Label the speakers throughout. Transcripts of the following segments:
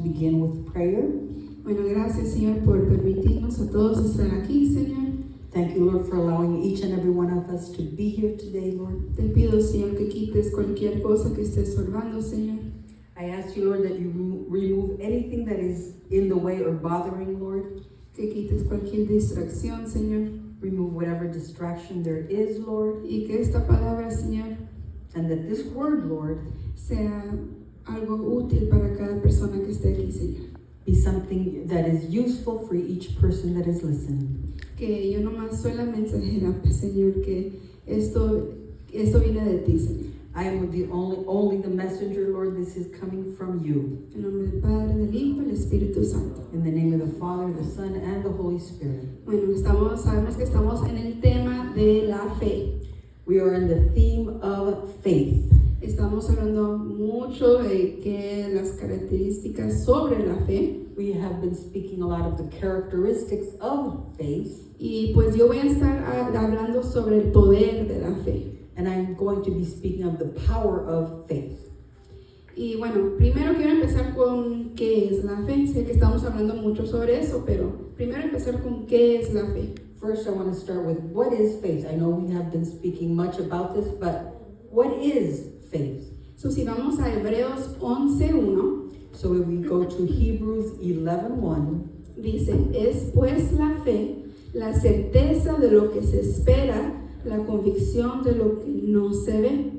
Speaker 1: begin with prayer.
Speaker 2: Bueno, gracias, Señor, por permitirnos a todos estar aquí, Señor.
Speaker 1: Thank you, Lord, for allowing each and every one of us to be here today, Lord.
Speaker 2: Te pido, Señor, que quites cualquier cosa que esté estorbando, Señor.
Speaker 1: I ask you, Lord, that you remove anything that is in the way or bothering, Lord.
Speaker 2: Que quites cualquier distracción, Señor.
Speaker 1: Remove whatever distraction there is, Lord.
Speaker 2: Y que esta palabra, Señor,
Speaker 1: And that this word, Lord,
Speaker 2: sea algo útil para cada persona que esté aquí, Señor.
Speaker 1: be something that is useful for each person that is listening.
Speaker 2: Que yo nomás soy la mensajera, Señor, que esto viene de ti, Señor.
Speaker 1: I am the only the messenger, Lord. This is coming from you.
Speaker 2: En nombre del Padre, del Hijo y del Espíritu Santo.
Speaker 1: In the name of the Father, the Son, and the Holy Spirit.
Speaker 2: Bueno, sabemos que estamos en el tema de la fe.
Speaker 1: We are in the theme of faith.
Speaker 2: Estamos hablando mucho de que las características sobre la fe.
Speaker 1: We have been speaking a lot of the characteristics of faith.
Speaker 2: Y pues yo voy a estar hablando sobre el poder de la fe.
Speaker 1: And I'm going to be speaking of the power of faith.
Speaker 2: Y bueno, primero quiero empezar con qué es la fe. Sé que estamos hablando mucho sobre eso, pero primero empezar con qué es la fe.
Speaker 1: First, I want to start with what is faith. I know we have been speaking much about this, but what is faith?
Speaker 2: So, si vamos a Hebreos 11:1,
Speaker 1: So if we go to Hebrews 11:1,
Speaker 2: dice, es pues la fe, la certeza de lo que se espera, la convicción de lo que no se ve.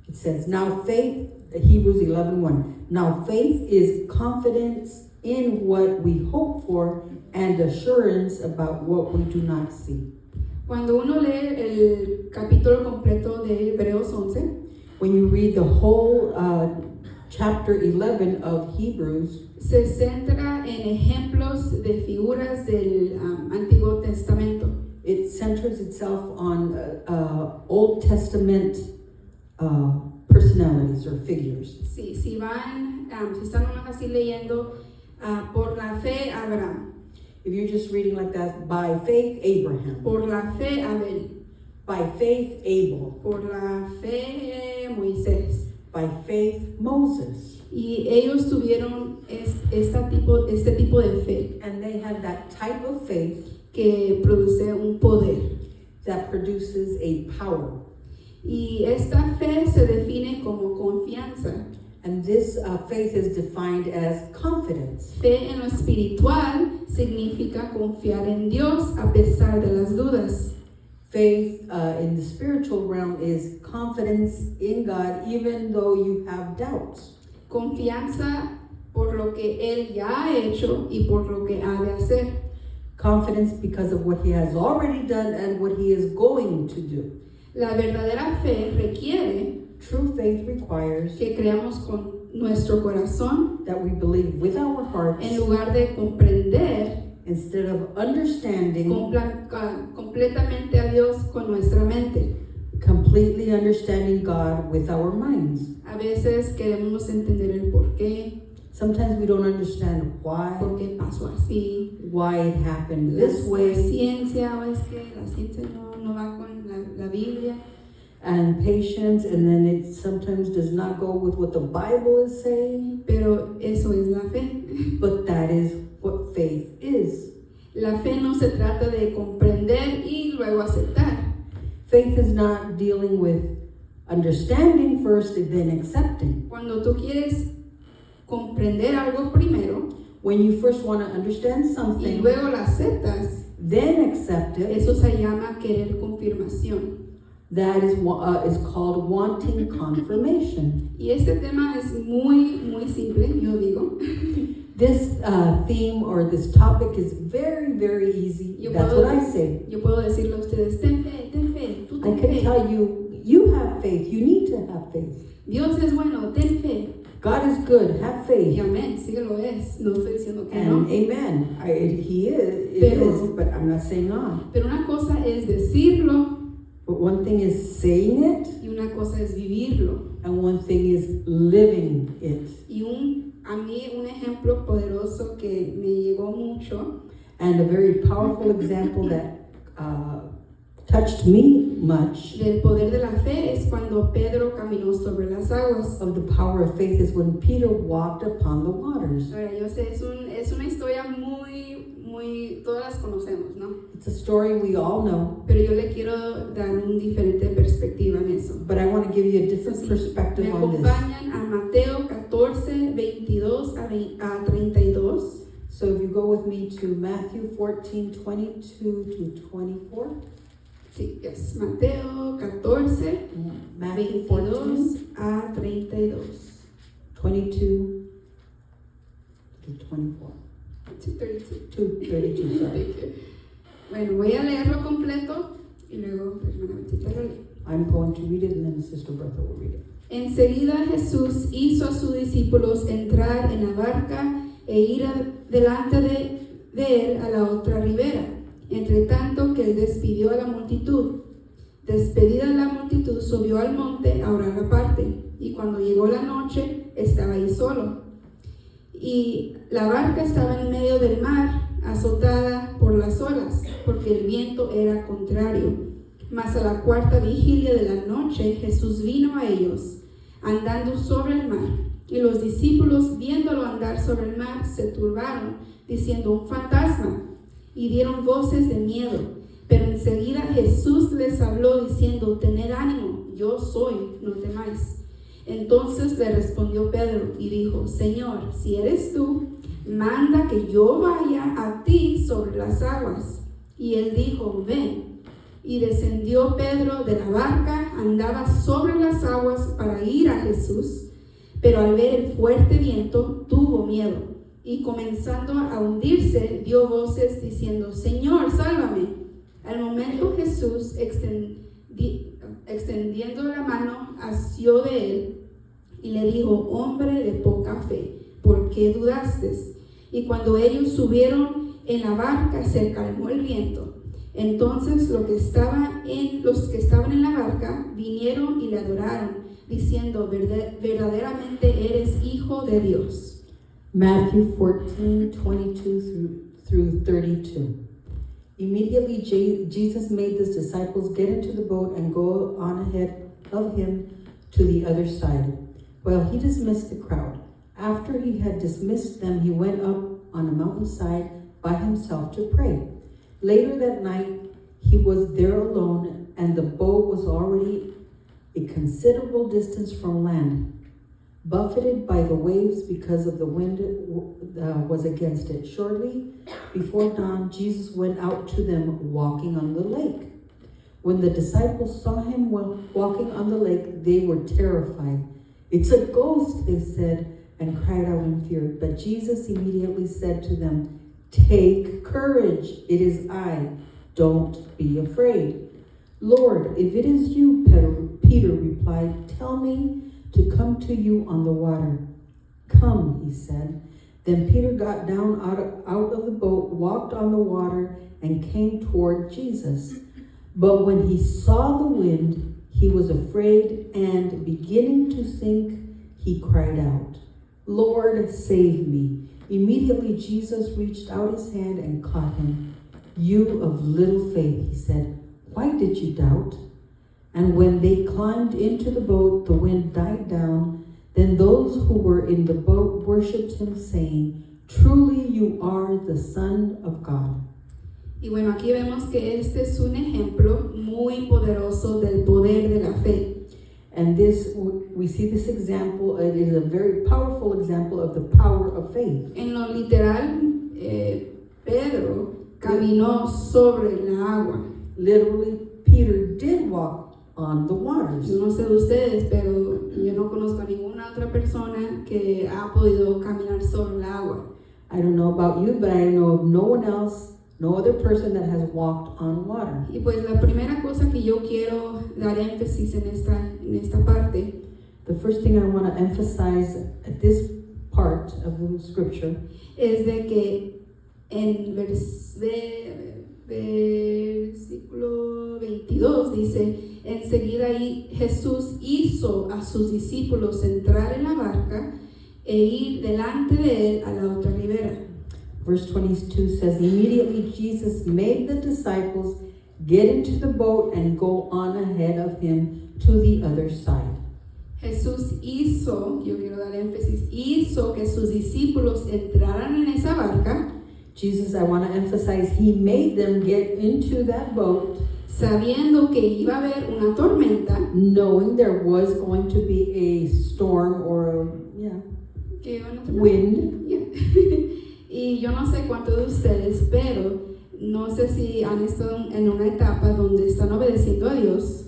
Speaker 1: it says, now faith, Hebrews 11:1, now faith is confidence in what we hope for and assurance about what we do not see.
Speaker 2: Cuando uno lee el capítulo completo de Hebreos 11,
Speaker 1: When you read the whole chapter 11 of Hebrews,
Speaker 2: se centra en ejemplos de figuras del Antiguo Testamento.
Speaker 1: it centers itself on Old Testament personalities or figures.
Speaker 2: Sí, si están nomás así leyendo, por la fe Abraham,
Speaker 1: If you're just reading like that, by faith Abraham,
Speaker 2: por la fe Abel,
Speaker 1: by faith Abel,
Speaker 2: por la fe Moisés.
Speaker 1: by faith Moses.
Speaker 2: Y ellos tuvieron este tipo de fe
Speaker 1: And they had that type of faith
Speaker 2: que produce un poder.
Speaker 1: that produces a power.
Speaker 2: Y esta fe se define como confianza.
Speaker 1: And this faith is defined as confidence.
Speaker 2: Fe en lo espiritual significa confiar en Dios a pesar de las dudas.
Speaker 1: Faith in the spiritual realm is confidence in God even though you have doubts.
Speaker 2: Confianza por lo que Él ya ha hecho y por lo que ha de hacer.
Speaker 1: Confidence because of what He has already done and what He is going to do.
Speaker 2: La verdadera fe requiere
Speaker 1: True faith requires
Speaker 2: que creamos con nuestro corazón
Speaker 1: that we believe with our hearts
Speaker 2: en lugar de comprender
Speaker 1: instead of understanding,
Speaker 2: completamente a Dios con nuestra mente.
Speaker 1: completely understanding God with our minds.
Speaker 2: A veces queremos entender el por qué,
Speaker 1: Sometimes we don't understand
Speaker 2: por qué pasó así.
Speaker 1: why it happened
Speaker 2: La
Speaker 1: this way,
Speaker 2: ciencia, o es que la ciencia no va con la Biblia.
Speaker 1: and patience, and then it sometimes does not go with what the Bible is saying,
Speaker 2: Pero eso es la fe.
Speaker 1: but that is what faith is.
Speaker 2: La fe no se trata de comprender y luego aceptar.
Speaker 1: Faith is not dealing with understanding first and then accepting.
Speaker 2: Cuando tú quieres comprender algo primero
Speaker 1: When you first want to understand
Speaker 2: y
Speaker 1: something,
Speaker 2: luego la aceptas,
Speaker 1: then accept it,
Speaker 2: eso se llama querer confirmación.
Speaker 1: that is called wanting confirmation.
Speaker 2: Y este tema es muy simple, yo digo.
Speaker 1: This theme or this topic is very, very easy. That's what I say.
Speaker 2: Yo puedo decirle a ustedes, ten fe, tú
Speaker 1: I
Speaker 2: ten
Speaker 1: can
Speaker 2: fe.
Speaker 1: tell you, you have faith. You need to have faith.
Speaker 2: Dios es bueno, ten fe.
Speaker 1: God is good. Have
Speaker 2: Y
Speaker 1: faith.
Speaker 2: amén, sí que lo es. No estoy diciendo que
Speaker 1: And
Speaker 2: no.
Speaker 1: amen. He is. It
Speaker 2: Pero-
Speaker 1: is. But I'm not saying not.
Speaker 2: Pero una cosa es decirlo
Speaker 1: But one thing is saying it,
Speaker 2: y una cosa es vivirlo.
Speaker 1: and one thing is living it.
Speaker 2: Y a mí un ejemplo poderoso que me llegó mucho
Speaker 1: And a very powerful example that touched me much
Speaker 2: del poder de la fe es cuando Pedro caminó sobre las aguas.
Speaker 1: of the power of faith is when Peter walked upon the waters.
Speaker 2: Ahora, yo sé, es una historia todas las conocemos, ¿no?
Speaker 1: It's a story we all know,
Speaker 2: Pero yo le quiero dar una diferente perspectiva en eso.
Speaker 1: but I want to give you a different
Speaker 2: Sí,
Speaker 1: perspective
Speaker 2: me
Speaker 1: on this.
Speaker 2: acompañan a Mateo 14, 22 a 32.
Speaker 1: So if you go with me to Matthew 14, 22 to 24.
Speaker 2: Sí, es Mateo 14,
Speaker 1: Matthew
Speaker 2: 22
Speaker 1: 14,
Speaker 2: a 32.
Speaker 1: 22 to 24.
Speaker 2: Sí, 32.
Speaker 1: To 32, sorry.
Speaker 2: Thank you. Bueno, voy a leerlo completo y luego la hermana Betita lo lee.
Speaker 1: I'm going to read it and then Sister Bertha will read it.
Speaker 2: Enseguida Jesús hizo a sus discípulos entrar en la barca e ir delante de él a la otra ribera, entre tanto que él despidió a la multitud. Despedida la multitud, subió al monte a orar aparte, y cuando llegó la noche, estaba ahí solo. Y la barca estaba en medio del mar, azotada por las olas, porque el viento era contrario. Mas a la cuarta vigilia de la noche, Jesús vino a ellos, andando sobre el mar. Y los discípulos, viéndolo andar sobre el mar, se turbaron, diciendo: un fantasma, y dieron voces de miedo. Pero enseguida Jesús les habló, diciendo: tened ánimo, yo soy, no temáis. Entonces le respondió Pedro y dijo: Señor, si eres tú, manda que yo vaya a ti sobre las aguas. Y él dijo: ven. Y descendió Pedro de la barca, andaba sobre las aguas para ir a Jesús, pero al ver el fuerte viento tuvo miedo, y comenzando a hundirse dio voces diciendo: Señor, sálvame. Al momento Jesús, extendiendo la mano, asió de él y le dijo: hombre de poca fe, ¿por qué dudaste? Y cuando ellos subieron en la barca, se calmó el viento. Entonces los que estaban en la barca vinieron y le adoraron, diciendo: verdaderamente eres Hijo de Dios.
Speaker 1: Matthew 14, 22 through 32. Immediately Jesus made his disciples get into the boat and go on ahead of him to the other side, while he dismissed the crowd. After he had dismissed them, he went up on a mountainside by himself to pray. Later that night, he was there alone, and the boat was already a considerable distance from land, buffeted by the waves because of the wind was against it. Shortly before dawn, Jesus went out to them walking on the lake. When the disciples saw him walking on the lake, they were terrified. "It's a ghost," they said, and cried out in fear. But Jesus immediately said to them, "Take courage, it is I. Don't be afraid." "Lord, if it is you," Peter replied, "tell me to come to you on the water." "Come," he said. Then Peter got down out of the boat, walked on the water, and came toward Jesus. But when he saw the wind, he was afraid, and beginning to sink, he cried out, "Lord, save me." Immediately Jesus reached out his hand and caught him. "You of little faith," he said, "why did you doubt?" And when they climbed into the boat, the wind died down. Then those who were in the boat worshipped him, saying, "Truly you are the Son of God."
Speaker 2: Y bueno, aquí vemos que este es un ejemplo muy poderoso del poder de la fe.
Speaker 1: And this, we see this example, it is a very powerful example of the power of faith.
Speaker 2: En lo literal, Pedro caminó sobre la agua.
Speaker 1: Literally, Peter did walk on the waters.
Speaker 2: Yo no sé de ustedes, pero yo no conozco a ninguna otra persona que ha podido caminar sobre el agua.
Speaker 1: I don't know about you, but I know of no one else, no other person that has walked on water.
Speaker 2: Y pues la primera cosa que yo quiero dar énfasis en esta parte
Speaker 1: The first thing I want to emphasize at this part of the scripture
Speaker 2: es de que en versículo 22 dice: enseguida Jesús hizo a sus discípulos entrar en la barca e ir delante de él a la otra ribera.
Speaker 1: Verse 22 says, immediately Jesus made the disciples get into the boat and go on ahead of him to the other side.
Speaker 2: Jesús hizo, yo quiero dar énfasis, hizo que sus discípulos entraran en esa barca,
Speaker 1: Jesus, I want to emphasize, he made them get into that boat
Speaker 2: sabiendo que iba a haber una tormenta,
Speaker 1: knowing there was going to be a storm or a
Speaker 2: que iban a tener-
Speaker 1: wind.
Speaker 2: Ya. Y yo no sé cuántos de ustedes, pero no sé si han estado en una etapa donde están obedeciendo a Dios.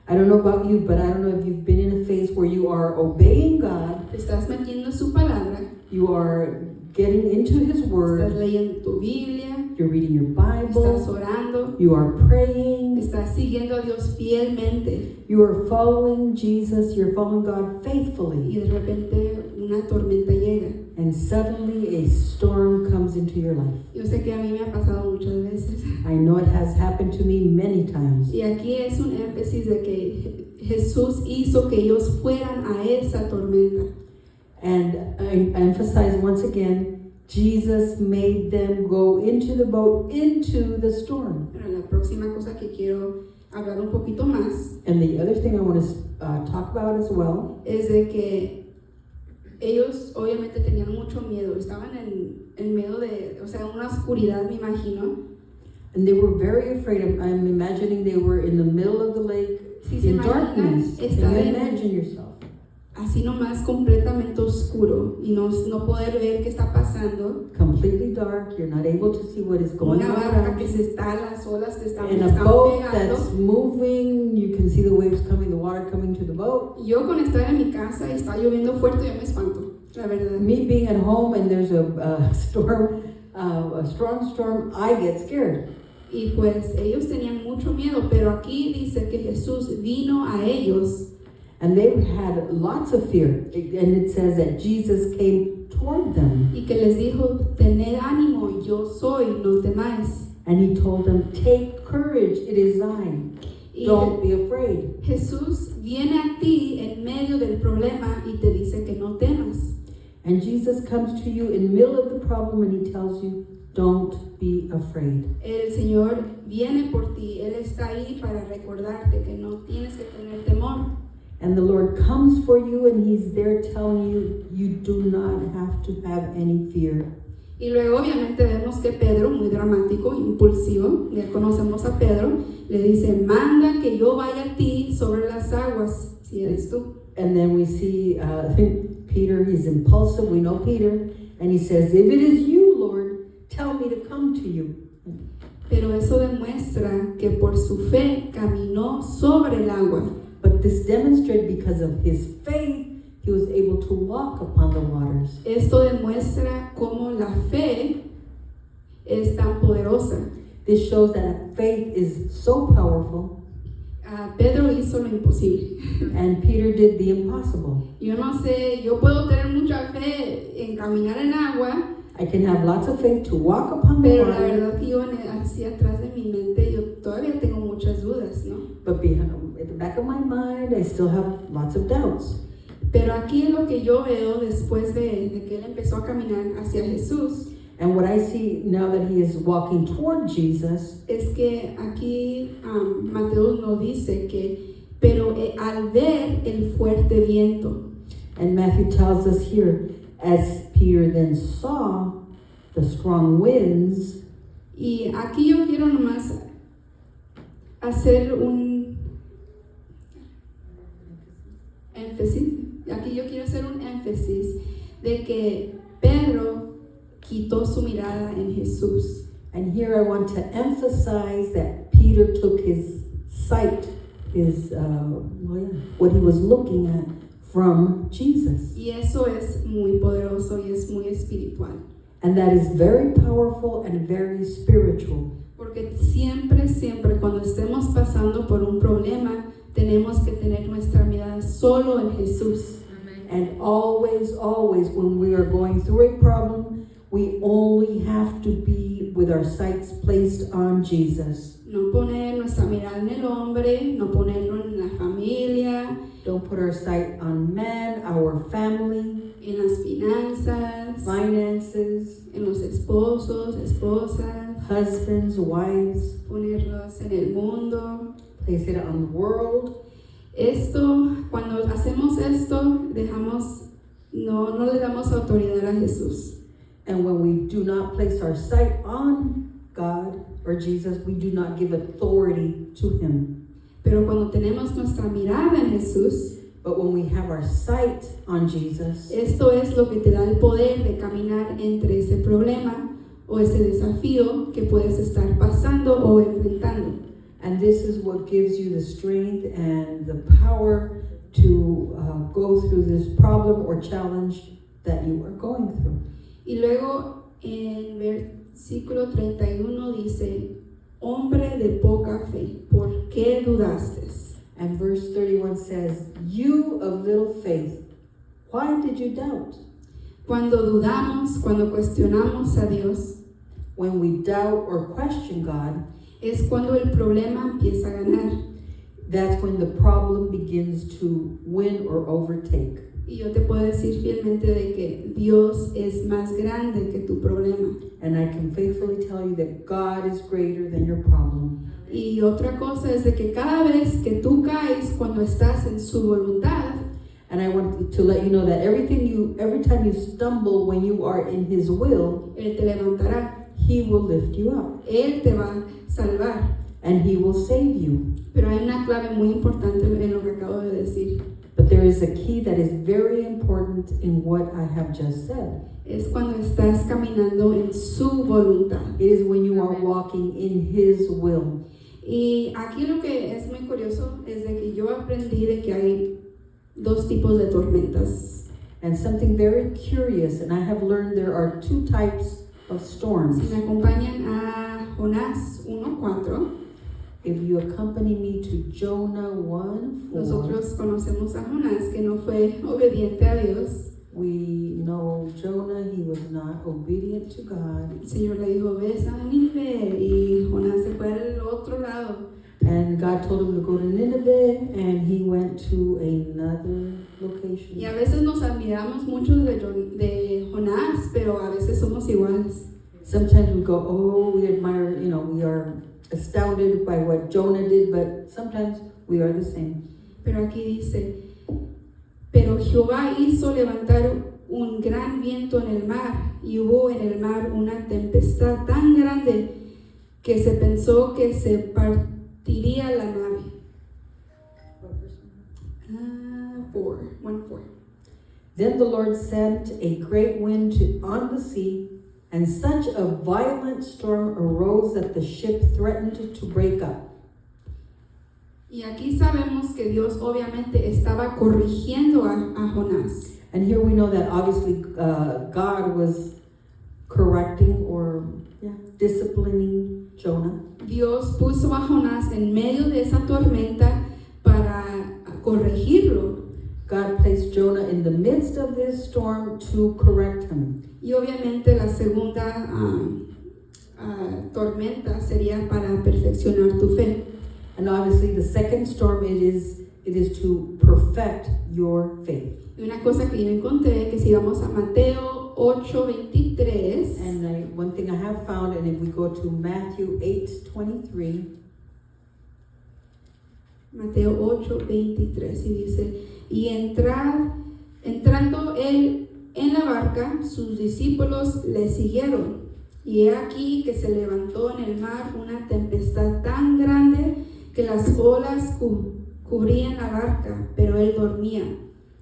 Speaker 1: I don't know about you, but I don't know if you've been in a phase where you are obeying God,
Speaker 2: Te estás metiendo en su palabra,
Speaker 1: you are getting into his
Speaker 2: estás
Speaker 1: word,
Speaker 2: leyendo tu Biblia,
Speaker 1: you're reading your
Speaker 2: estás
Speaker 1: Bible,
Speaker 2: orando,
Speaker 1: you are praying,
Speaker 2: estás siguiendo a Dios fielmente
Speaker 1: you are following Jesus, you're following God
Speaker 2: y
Speaker 1: faithfully,
Speaker 2: de repente una tormenta llega.
Speaker 1: and suddenly a storm comes into your life.
Speaker 2: Yo sé que a mí me ha pasado muchas veces.
Speaker 1: I know it has happened to me many times.
Speaker 2: Y aquí es un énfasis de que Jesús hizo que ellos fueran a esa tormenta.
Speaker 1: And I emphasize once again, Jesus made them go into the boat, into the storm.
Speaker 2: Pero la próxima cosa que quiero hablar un poquito más
Speaker 1: And the other thing I want to talk about as well
Speaker 2: es de que ellos obviamente tenían mucho miedo, estaban en medio de, o sea, una oscuridad, me imagino.
Speaker 1: and they were very afraid. I'm imagining they were in the middle of the lake
Speaker 2: Si se
Speaker 1: in
Speaker 2: imaginan
Speaker 1: darkness. Can
Speaker 2: estar
Speaker 1: you
Speaker 2: en-
Speaker 1: imagine yourself?
Speaker 2: Así nomás completamente oscuro y no poder ver qué está pasando.
Speaker 1: Completely dark. You're not able to see what is going
Speaker 2: Una
Speaker 1: on
Speaker 2: barca
Speaker 1: around
Speaker 2: que
Speaker 1: you.
Speaker 2: se está, las olas te están,
Speaker 1: In a
Speaker 2: están
Speaker 1: boat
Speaker 2: pegando.
Speaker 1: that's moving, you can see the waves coming, the water coming to the boat.
Speaker 2: Yo con estar en mi casa y está lloviendo fuerte, yo me espanto, la verdad.
Speaker 1: Me being at home and there's a storm, a strong storm, I get scared.
Speaker 2: Y pues ellos tenían mucho miedo, pero aquí dice que Jesús vino a ellos
Speaker 1: And they had lots of fear. And it says that Jesus came toward them.
Speaker 2: y que les dijo, tened ánimo, yo soy, no temáis.
Speaker 1: And he told them, take courage, it is thine.
Speaker 2: Y
Speaker 1: Don't be afraid.
Speaker 2: Jesús viene a ti en medio del problema y te dice que no temas.
Speaker 1: And Jesus comes to you in the middle of the problem and he tells you, don't be afraid.
Speaker 2: El Señor viene por ti, Él está ahí para recordarte que no tienes que tener temor.
Speaker 1: And the Lord comes for you and he's there telling you, you do not have to have any fear.
Speaker 2: Y luego obviamente vemos que Pedro, muy dramático, impulsivo, ya conocemos a Pedro, le dice, manda que yo vaya a ti sobre las aguas, si eres tú.
Speaker 1: And then we see Peter, he's impulsive, we know Peter, and he says, if it is you, Lord, tell me to come to you.
Speaker 2: Pero eso demuestra que por su fe caminó sobre el agua.
Speaker 1: But this demonstrated because of his faith, he was able to walk upon the waters.
Speaker 2: Esto demuestra cómo la fe es tan poderosa.
Speaker 1: This shows that faith is so powerful,
Speaker 2: Pedro hizo lo imposible.
Speaker 1: and Peter did the impossible.
Speaker 2: Yo no sé, yo puedo tener mucha fe en caminar en agua,
Speaker 1: I can have lots of faith to walk upon the
Speaker 2: pero la
Speaker 1: water,
Speaker 2: verdad que yo hacia atrás de mi mente yo todavía tengo muchas dudas, ¿no?
Speaker 1: but at the back of my mind, I still have lots of doubts.
Speaker 2: Pero aquí lo que yo veo después de que él empezó a caminar hacia Jesús
Speaker 1: And what I see now that he is walking toward Jesus,
Speaker 2: es que aquí Mateo nos dice que, pero al ver el fuerte viento,
Speaker 1: and Matthew tells us here, as Peter then saw the strong winds,
Speaker 2: y aquí yo quiero nomás hacer un énfasis, aquí yo quiero hacer un énfasis de que Pedro quitó su mirada en Jesús.
Speaker 1: and here I want to emphasize that Peter took his sight, what he was looking at from Jesus.
Speaker 2: Y eso es muy poderoso y es muy espiritual.
Speaker 1: And that is very powerful and very spiritual.
Speaker 2: Porque siempre, siempre cuando estemos pasando por un problema, tenemos que tener nuestra mirada solo en Jesús.
Speaker 1: And always, always, when we are going through a problem, we only have to be with our sights placed on Jesus.
Speaker 2: No poner nuestra mirada en el hombre, no ponerlo en la familia,
Speaker 1: Don't put our sight on man, our family.
Speaker 2: en las finanzas,
Speaker 1: finances,
Speaker 2: en los esposos, esposas,
Speaker 1: husbands, wives,
Speaker 2: ponerlos en el mundo.
Speaker 1: place it on the world.
Speaker 2: Cuando hacemos esto, no le damos autoridad a Jesús.
Speaker 1: And when we do not place our sight on God or Jesus, we do not give authority to Him.
Speaker 2: Pero cuando tenemos nuestra mirada en Jesús,
Speaker 1: But when we have our sight on Jesus,
Speaker 2: esto es lo que te da el poder de caminar entre ese problema o ese desafío que puedes estar pasando o enfrentando.
Speaker 1: and this is what gives you the strength and the power to go through this problem or challenge that you are going through.
Speaker 2: Y luego en versículo 31 dice, hombre de poca fe, ¿por qué dudaste?
Speaker 1: And verse 31 says, "You of little faith, why did you doubt?"
Speaker 2: Cuando dudamos, cuando cuestionamos a Dios,
Speaker 1: When we doubt or question God,
Speaker 2: es cuando el problema empieza a ganar.
Speaker 1: that's when the problem begins to win or overtake.
Speaker 2: Y yo te puedo decir fielmente de que Dios es más grande que tu problema.
Speaker 1: And I can faithfully tell you that God is greater than your problem.
Speaker 2: Y otra cosa es de que cada vez que tú caes cuando estás en su voluntad,
Speaker 1: And I want to let you know that every time you stumble when you are in His will,
Speaker 2: Él te levantará,
Speaker 1: He will lift you up
Speaker 2: Él te va a salvar.
Speaker 1: and He will save you.
Speaker 2: Pero hay una clave muy importante en lo que acabo de decir.
Speaker 1: But there is a key that is very important in what I have just said.
Speaker 2: Es cuando estás caminando en su voluntad.
Speaker 1: It is when you are walking in His will.
Speaker 2: Y aquí lo que es muy curioso es de que yo aprendí de que hay dos tipos de tormentas.
Speaker 1: And something very curious, and I have learned there are two types of storms.
Speaker 2: Si me acompañan a Jonás 1:4,
Speaker 1: If you accompany me to Jonah 1:4,
Speaker 2: nosotros conocemos a Jonás que no fue obediente a Dios.
Speaker 1: we know Jonah, he was not obedient to God.
Speaker 2: El Señor le dijo, ves a Nínive, y Jonás se fue al otro lado.
Speaker 1: And God told him to go to Nineveh, and he went to another location.
Speaker 2: Y a veces nos admiramos mucho de Jonás, pero a veces somos iguales.
Speaker 1: Sometimes we go, oh, we admire, we are astounded by what Jonah did, but sometimes we are the same.
Speaker 2: Pero aquí dice, pero Jehová hizo levantar un gran viento en el mar, y hubo en el mar una tempestad tan grande que se pensó que se partiría la nave. 1:4.
Speaker 1: Then the Lord sent a great wind on the sea, and such a violent storm arose that the ship threatened to break up.
Speaker 2: Y aquí sabemos que Dios obviamente estaba corrigiendo a Jonás.
Speaker 1: And here we know that obviously God was correcting or disciplining Jonah.
Speaker 2: Dios puso a Jonás en medio de esa tormenta para corregirlo.
Speaker 1: God placed Jonah in the midst of this storm to correct him.
Speaker 2: Y obviamente la segunda tormenta sería para perfeccionar tu fe.
Speaker 1: And obviously the second storm it is to perfect your faith.
Speaker 2: Y una cosa que yo encontré, que si vamos a Mateo 8:23,
Speaker 1: And one thing I have found, and if we go to Matthew 8:23,
Speaker 2: Mateo 8:23, y dice, y entrando él en la barca, sus discípulos le siguieron. Y he aquí que se levantó en el mar una tempestad tan grande que las olas cubrían la barca, pero él dormía.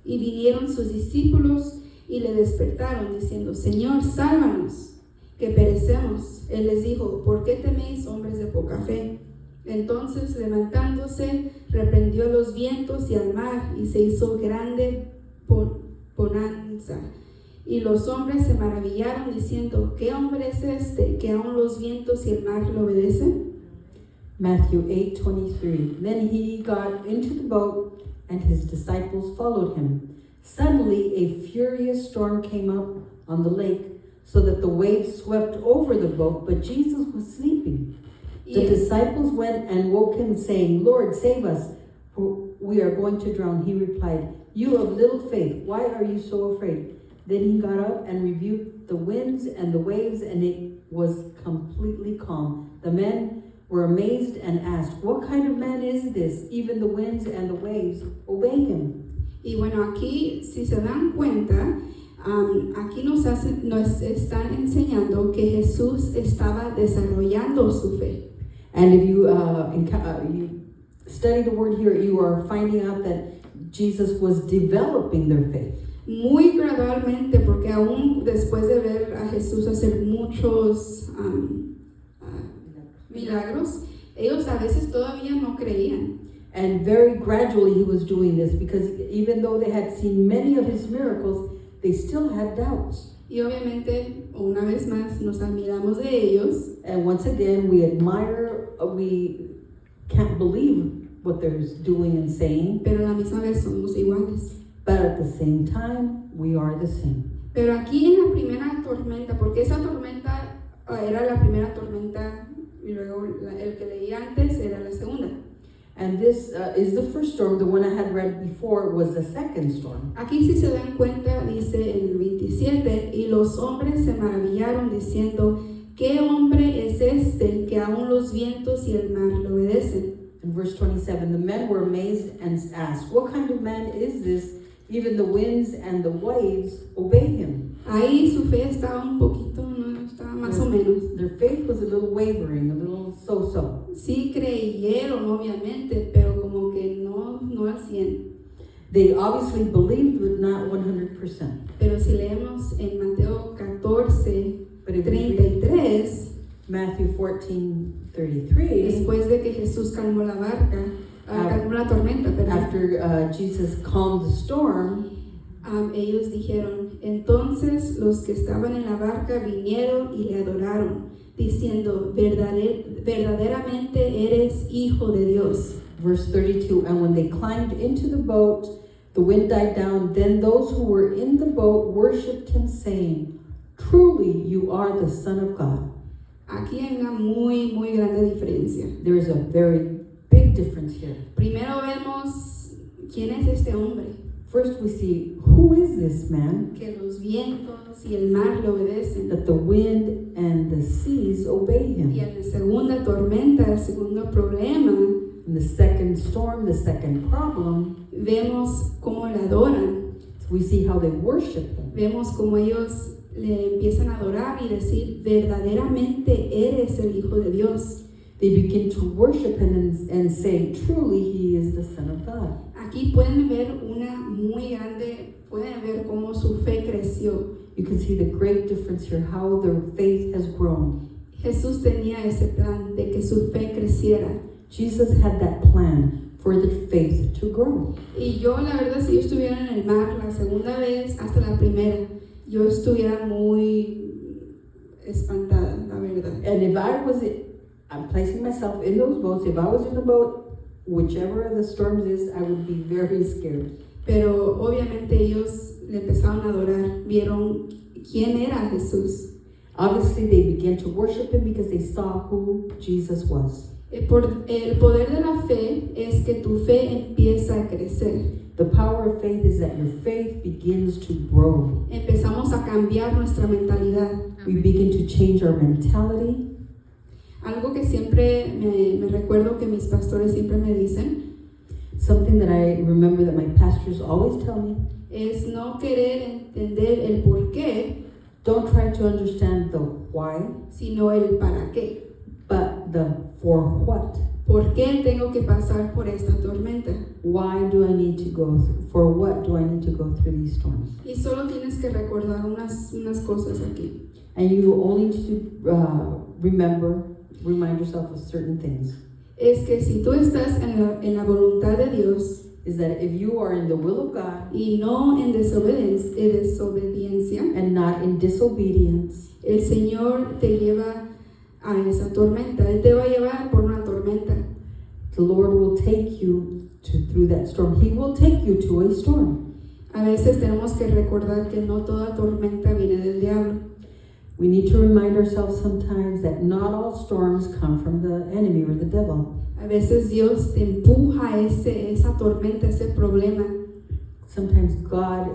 Speaker 2: Y vinieron sus discípulos y le despertaron, diciendo, Señor, sálvanos, que perecemos. Él les dijo, ¿por qué teméis, hombres de poca fe? Entonces, levantándose, reprendió a los vientos y al mar, y se hizo grande bonanza. Y los hombres se maravillaron, diciendo, ¿qué hombre es este, que aun los vientos y el mar le obedecen?
Speaker 1: Matthew 8:23. Then he got into the boat, and his disciples followed him. Suddenly a furious storm came up on the lake, so that the waves swept over the boat, but Jesus was sleeping. The disciples went and woke him, saying, Lord, save us, for we are going to drown. He replied, You of little faith, why are you so afraid? Then he got up and rebuked the winds and the waves, and it was completely calm. The men were amazed and asked, "What kind of man is this? Even the winds and the waves obey him."
Speaker 2: Y bueno, aquí, si se dan cuenta, aquí nos están enseñando que Jesús estaba desarrollando su fe.
Speaker 1: And if you you study the word here, you are finding out that Jesus was developing their faith.
Speaker 2: Muy gradualmente, porque aún después de ver a Jesús hacer muchos milagros, ellos a veces todavía no creían.
Speaker 1: And very gradually he was doing this, because even though they had seen many of his miracles, they still had doubts.
Speaker 2: Y obviamente, una vez más, nos admiramos de ellos,
Speaker 1: And once again, we admire, we can't believe what they're doing and saying,
Speaker 2: pero a la misma vez somos iguales.
Speaker 1: but at the same time, we are the same.
Speaker 2: Pero aquí en la primera tormenta, porque esa tormenta era la primera tormenta y luego el que leí antes era la segunda.
Speaker 1: And this is the first storm. The one I had read before was the second storm.
Speaker 2: Aquí si se dan cuenta, dice en el 27, y los hombres se maravillaron diciendo, ¿qué hombre es este que aún los vientos y el mar le obedecen?
Speaker 1: In verse 27, the men were amazed and asked, "What kind of man is this? Even the winds and the waves obey him."
Speaker 2: Ahí su fe estaba un poquito, no estaba más o menos.
Speaker 1: Their faith was a little wavering, a little so-so.
Speaker 2: Sí creyeron, obviamente, pero como que no al 100.
Speaker 1: They obviously believed, but not 100%.
Speaker 2: Pero si leemos en Mateo 14,
Speaker 1: But if we read
Speaker 2: 33,
Speaker 1: Matthew 14:33,
Speaker 2: después de que Jesús calmó la barca, calmó la tormenta, perdón,
Speaker 1: after Jesus calmed the storm,
Speaker 2: ellos dijeron, entonces los que estaban en la barca vinieron y le adoraron, diciendo, verdaderamente eres hijo de Dios.
Speaker 1: verse 32, and when they climbed into the boat, the wind died down. Then those who were in the boat worshipped him, saying, "Truly you are the Son of God."
Speaker 2: Aquí hay una muy grande diferencia.
Speaker 1: There is a very big difference here.
Speaker 2: Primero vemos quién es este hombre,
Speaker 1: First we see, who is this man
Speaker 2: que los vientos y el mar le obedecen.
Speaker 1: that the wind and the seas obey him?
Speaker 2: Y en la segunda tormenta, el segundo problema,
Speaker 1: In the second storm, the second problem,
Speaker 2: vemos cómo le adoran.
Speaker 1: we see how they worship him.
Speaker 2: Vemos cómo ellos le empiezan a adorar y decir, verdaderamente eres el Hijo de Dios.
Speaker 1: They begin to worship him and say, truly he is the Son of God.
Speaker 2: Aquí pueden ver una muy grande, pueden ver cómo su fe creció.
Speaker 1: You can see the great difference here, how their faith has grown.
Speaker 2: Jesús tenía ese plan de que su fe creciera.
Speaker 1: Jesus had that plan for the faith to grow.
Speaker 2: Y yo, la verdad, si yo estuviera en el mar la segunda vez hasta la primera, yo estuviera muy espantada, la verdad.
Speaker 1: And if I was, I'm placing myself in those boats, if I was in the boat, whichever of the storms is, I would be very scared.
Speaker 2: Pero obviamente ellos le empezaron a adorar, vieron quién era Jesús.
Speaker 1: Obviously, they began to worship him because they saw who Jesus was.
Speaker 2: El poder de la fe es que tu fe empieza a crecer.
Speaker 1: The power of faith is that your faith begins to grow.
Speaker 2: Empezamos a cambiar nuestra mentalidad.
Speaker 1: We begin to change our mentality.
Speaker 2: Algo que siempre me recuerdo que mis pastores siempre me dicen
Speaker 1: Something that I remember that my pastors always tell me,
Speaker 2: es no querer entender el por qué,
Speaker 1: don't try to understand the why,
Speaker 2: sino el para qué.
Speaker 1: but the for what.
Speaker 2: ¿Por qué tengo que pasar por esta tormenta?
Speaker 1: Why do I need to go through, for what do I need to go through these storms?
Speaker 2: Y solo tienes que recordar unas cosas aquí.
Speaker 1: And you only need to remind yourself of certain things.
Speaker 2: Es que si tú estás en la voluntad de Dios
Speaker 1: Is that if you are in the will of God
Speaker 2: y no en desobediencia,
Speaker 1: and not in disobedience,
Speaker 2: el Señor te lleva a esa tormenta. Él te va a llevar por una tormenta.
Speaker 1: the Lord will take you through that storm. He will take you to a storm.
Speaker 2: A veces tenemos que recordar que no toda tormenta viene del diablo.
Speaker 1: We need to remind ourselves sometimes that not all storms come from the enemy or the devil.
Speaker 2: A veces Dios te empuja esa tormenta, ese problema,
Speaker 1: Sometimes God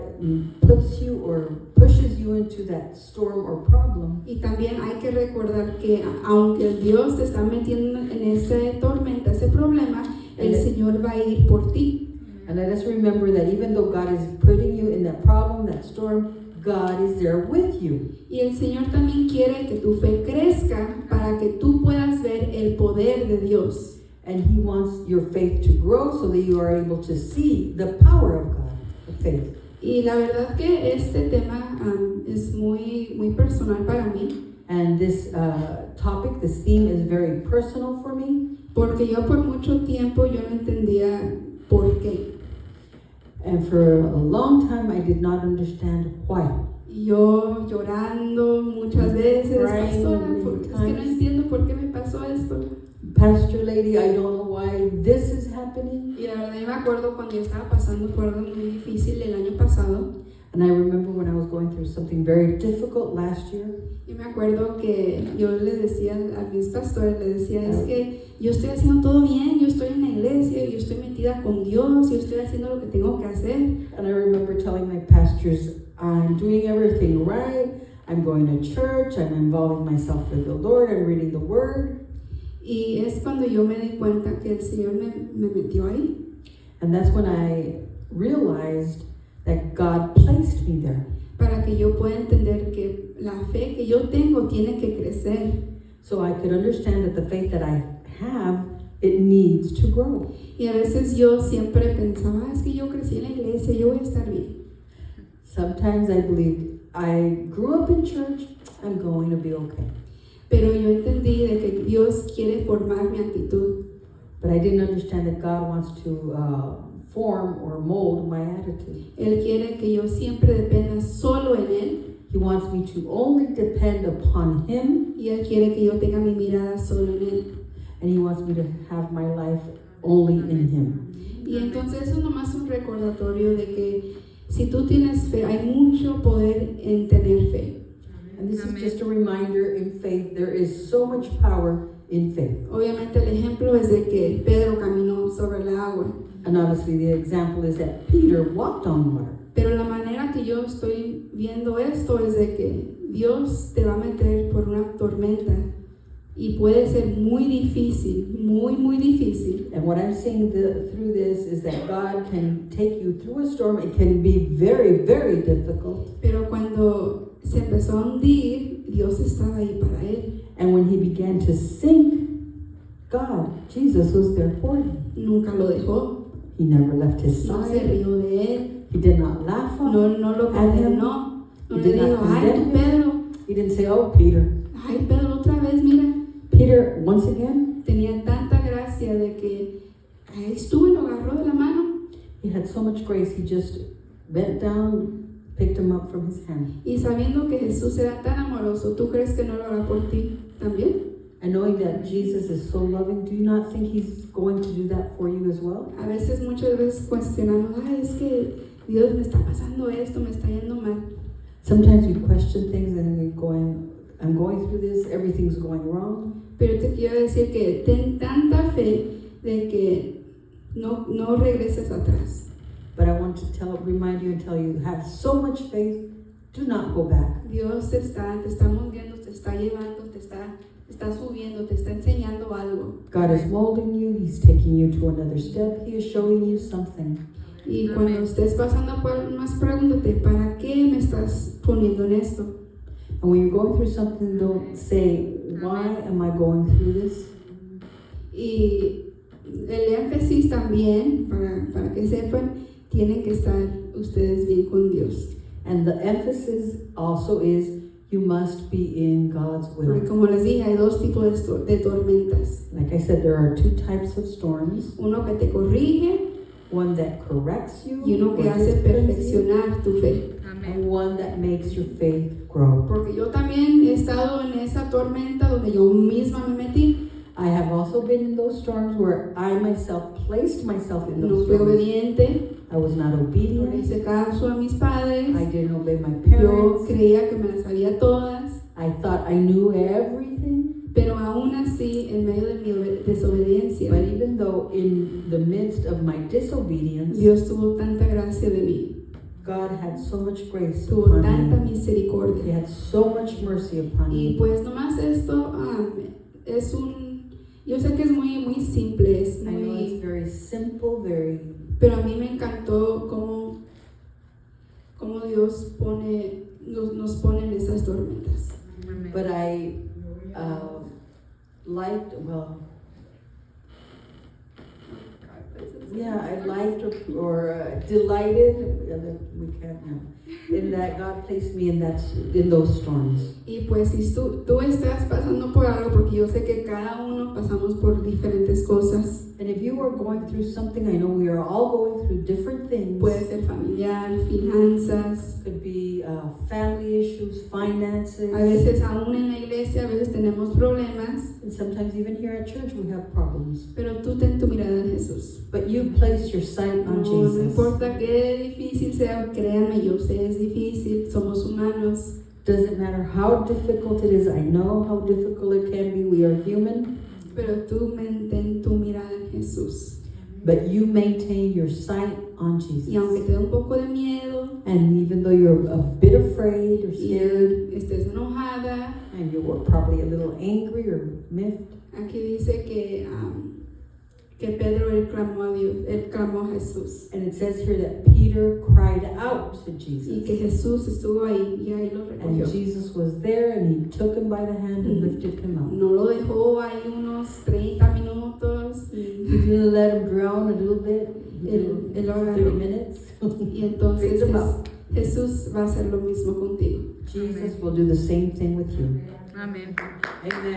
Speaker 1: puts you or pushes you into that storm or problem.
Speaker 2: Y también hay que recordar que aunque Dios te está metiendo en esa tormenta, ese problema, el Señor va a ir por ti.
Speaker 1: And let us remember that even though God is putting you in that problem, that storm, God is there with you.
Speaker 2: Y el Señor también quiere que tu fe crezca para que tú puedas ver el poder de Dios.
Speaker 1: And He wants your faith to grow so that you are able to see the power of God, the faith.
Speaker 2: Y la verdad que este tema es muy personal para mí,
Speaker 1: And this topic, this theme is very personal for me.
Speaker 2: porque yo por mucho tiempo yo no entendía por qué.
Speaker 1: And for a long time, I did not understand why.
Speaker 2: Y yo llorando muchas veces,
Speaker 1: Crying
Speaker 2: pastora,
Speaker 1: many
Speaker 2: porque es que no
Speaker 1: times.
Speaker 2: entiendo por qué me pasó esto.
Speaker 1: Pastor lady, I don't know why this is happening.
Speaker 2: Y la verdad yo me acuerdo cuando yo estaba pasando por algo muy difícil el año pasado.
Speaker 1: And I remember when I was going through something very difficult last year.
Speaker 2: Y me acuerdo que yo le decía a mis pastores, le decía, es que yo estoy haciendo todo bien, yo estoy en la iglesia, yo estoy metida con Dios, yo estoy haciendo lo que tengo que hacer.
Speaker 1: And I remember telling my pastors, I'm doing everything right. I'm going to church. I'm involving myself with the Lord. I'm reading the Word.
Speaker 2: Y es cuando yo me di cuenta que el Señor me metió ahí.
Speaker 1: And that's when I realized that God placed me there.
Speaker 2: Para que yo pueda entender que la fe que yo tengo tiene que crecer.
Speaker 1: So I could understand that the faith that I have, it needs to grow.
Speaker 2: Y a veces yo siempre pensaba, es que yo crecí en la iglesia, yo voy a estar bien.
Speaker 1: Sometimes I believed I grew up in church, I'm going to be okay.
Speaker 2: Pero yo entendí de que Dios quiere formar mi actitud.
Speaker 1: But I didn't understand that God wants to form or mold my attitude.
Speaker 2: Él quiere que yo siempre dependa solo en Él.
Speaker 1: He wants me to only depend upon Him,
Speaker 2: Y Él quiere que yo tenga mi mirada solo en Él.
Speaker 1: and He wants me to have my life only in Him.
Speaker 2: Y entonces eso es nomás un recordatorio de que si tú tienes fe, hay mucho poder en tener fe.
Speaker 1: And this is just a reminder in faith, there is so much power in faith.
Speaker 2: Obviamente el ejemplo es de que Pedro caminó sobre el agua.
Speaker 1: And obviously the example is that Peter walked on water.
Speaker 2: Pero la manera que yo estoy viendo esto es de que Dios te va a meter por una tormenta y puede ser muy difícil, muy difícil.
Speaker 1: And what I'm seeing through this is that God can take you through a storm. It can be very, very difficult.
Speaker 2: Pero cuando se empezó a hundir, Dios estaba ahí para él.
Speaker 1: And when he began to sink, God, Jesus was there for him.
Speaker 2: Nunca lo dejó,
Speaker 1: He never left his
Speaker 2: no se
Speaker 1: side.
Speaker 2: rió de él,
Speaker 1: He did not laugh on him.
Speaker 2: no lo condenó, no le
Speaker 1: Did not
Speaker 2: dijo, ay
Speaker 1: condemn
Speaker 2: tú
Speaker 1: him.
Speaker 2: Pedro,
Speaker 1: He didn't say, oh, Peter.
Speaker 2: ay Pedro otra vez, mira.
Speaker 1: Peter, once again,
Speaker 2: Tenía tanta gracia de que ahí estuvo y lo agarró de la mano.
Speaker 1: he had so much grace. He just bent down, picked him up from his hand.
Speaker 2: Y sabiendo que Jesús era tan amoroso, ¿tú crees que no lo hará por ti también?
Speaker 1: And knowing that Jesus is so loving, do you not think he's going to do that for you as well?
Speaker 2: A veces, muchas veces cuestionamos, ay, es que Dios me está pasando esto, me está yendo mal.
Speaker 1: Sometimes we question things and we're going, I'm going through this, everything's going wrong.
Speaker 2: Pero te quiero decir que ten tanta fe de que no regreses atrás.
Speaker 1: But I want to remind you and tell you, have so much faith, do not go back.
Speaker 2: Dios te está moviendo, te está llevando, te está subiendo, te está enseñando algo.
Speaker 1: God is molding you, he's taking you to another step, he is showing you something.
Speaker 2: Y cuando estés pasando por más, pregúntate, ¿para qué me estás poniendo en esto?
Speaker 1: And when you're going through something, don't say, why am I going through this?
Speaker 2: Y el énfasis también, para que sepan, tienen que estar ustedes bien con Dios.
Speaker 1: And the emphasis also is, you must be in God's
Speaker 2: Porque
Speaker 1: will.
Speaker 2: como les dije, hay dos tipos de tormentas.
Speaker 1: Like I said, there are two types of storms.
Speaker 2: Uno que te corrige
Speaker 1: One that corrects you,
Speaker 2: y uno que
Speaker 1: or
Speaker 2: hace
Speaker 1: disciplines you,
Speaker 2: perfeccionar tu fe.
Speaker 1: and one that makes your faith grow.
Speaker 2: Porque yo también he estado en esa tormenta donde yo misma me metí.
Speaker 1: I have also been in those storms where I myself placed myself in
Speaker 2: No
Speaker 1: those
Speaker 2: fui
Speaker 1: storms.
Speaker 2: obediente,
Speaker 1: I was not
Speaker 2: no le
Speaker 1: obedient.
Speaker 2: hice caso a mis padres.
Speaker 1: I didn't obey my
Speaker 2: Yo
Speaker 1: parents.
Speaker 2: creía que me las sabía todas.
Speaker 1: I thought I knew everything.
Speaker 2: Pero aún así, en medio de mi desobediencia,
Speaker 1: But even even though in the midst of my disobedience,
Speaker 2: Dios tuvo tanta gracia de mí,
Speaker 1: God had so much grace
Speaker 2: tuvo tanta
Speaker 1: upon me. He
Speaker 2: misericordia.
Speaker 1: had so much mercy upon
Speaker 2: Y
Speaker 1: me.
Speaker 2: pues nomás esto es yo sé que es muy simple, es
Speaker 1: I know it's
Speaker 2: muy,
Speaker 1: very simple, very,
Speaker 2: pero a mí me encantó cómo Dios nos pone en esas tormentas.
Speaker 1: but I liked, well, yeah, I liked or delighted, we can't know, in that God placed me in those storms.
Speaker 2: Y pues si tú estás pasando por algo, porque yo sé que cada uno pasamos por diferentes cosas,
Speaker 1: And if you are going through something, I know we are all going through different things.
Speaker 2: puede ser familiar, finanzas,
Speaker 1: Could be family issues, finances.
Speaker 2: a veces aún en la iglesia, a veces tenemos problemas,
Speaker 1: And sometimes even here at church we have problems.
Speaker 2: pero tú ten tu mirada en Jesús.
Speaker 1: But you place your sight on
Speaker 2: No
Speaker 1: Jesus.
Speaker 2: importa qué difícil sea, créanme, yo sé es difícil, somos humanos,
Speaker 1: Doesn't matter how difficult it is. I know how difficult it can be. We are human.
Speaker 2: pero tú mantén tu mirada en Jesús.
Speaker 1: But you maintain your sight on
Speaker 2: Y aunque
Speaker 1: Jesus.
Speaker 2: te dé un poco de miedo,
Speaker 1: And even though you're a bit afraid or scared,
Speaker 2: y estés enojada,
Speaker 1: and you were probably a little angry or miffed,
Speaker 2: aquí dice que Pedro él clamó a Dios, él clamó a Jesús.
Speaker 1: and it says here that Peter cried out to
Speaker 2: Y
Speaker 1: Jesus.
Speaker 2: que Jesús estuvo ahí y ahí lo
Speaker 1: And
Speaker 2: recogió.
Speaker 1: Jesus was there and he took him by the hand and lifted him up.
Speaker 2: No lo dejó ahí unos 30 minutos.
Speaker 1: He didn't let him drown a little bit.
Speaker 2: Él lo
Speaker 1: 30
Speaker 2: agarró.
Speaker 1: minutes.
Speaker 2: Y entonces
Speaker 1: Picked him up.
Speaker 2: Jesús va a hacer lo mismo contigo.
Speaker 1: Jesus will do the same thing with you.
Speaker 3: Amén.
Speaker 1: Amen.